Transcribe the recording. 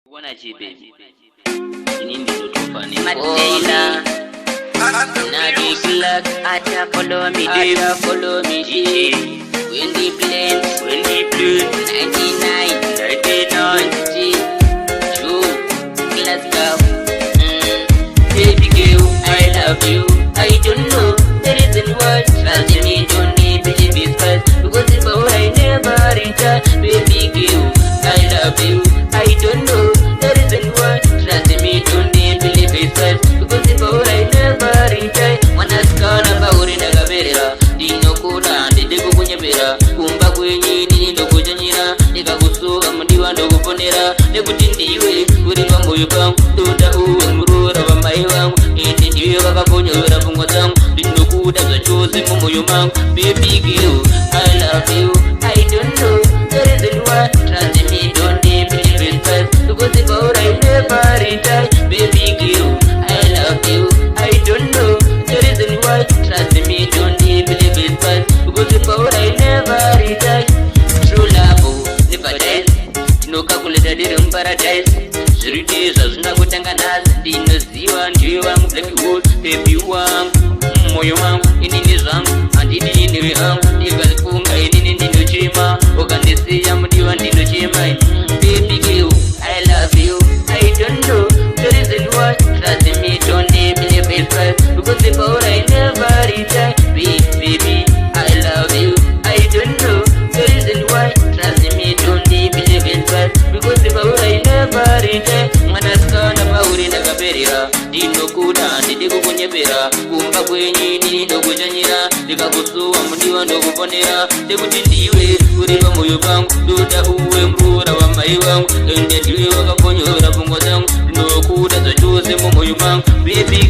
Wanna baby. Inindi no tufani. Matela. Na big luck. Acha follow me, follow me. When the plane, 99, let's go. Baby girl, I love you. I don't know the reason why. Trust me, don't need believe it first. Because if I never return, baby girl, I love you. I don't know the reason why. Trust me, don't need believe it first. Because if I never return, wanna scan about in a gavera. Dino kuna, ndego kunyebera. Kumba kwenye ndo kujanyira. Nika kusuga mdiwa ndo kuponera. Nekutindiwe, kuriwa moyo wangu. Toda uwe murura wa mai wangu. Ndiwe wakaponyora fungo zangu. Dino kuda za chose moyo wangu. Baby girl, I love you. I don't know the reason why. Trust me, don't need believe it first. Because if I never return, baby girl, I love you. I don't know the reason why. Trust me, don't need believe it first. Because if I never return, true love never dies. Tinokakuleta diri paradise. Zviritiza zvinakutanga nazi. Ndinoziva ndiwe wangu black hole, baby wangu. Moyo wangu inini zvangu handidi iniwe hangu. Ndikazifunga inini ndinochema. Ukandisiya mudiwa ndinochema. Baby girl, I love you. I don't know the reason why. Trust me, don't need believe it first. Because if I never return, baby, I love you. I don't know the reason why. Trust me, don't need believe it first. Because if I never return, mwanaskana pauri ndakaperera. Ndinokuda ndidiko kunyepera. Kumba kwenye ndinokujanyira. Ndikakusuwa mudiwa ndokuponera. Ndekuti ndiwe uriwa moyo wangu. Ndoda uwe mbura wa mai wangu. Ende ndiwe wakaponyora fungo zangu. Ndinokuda za chose moyo wangu. Baby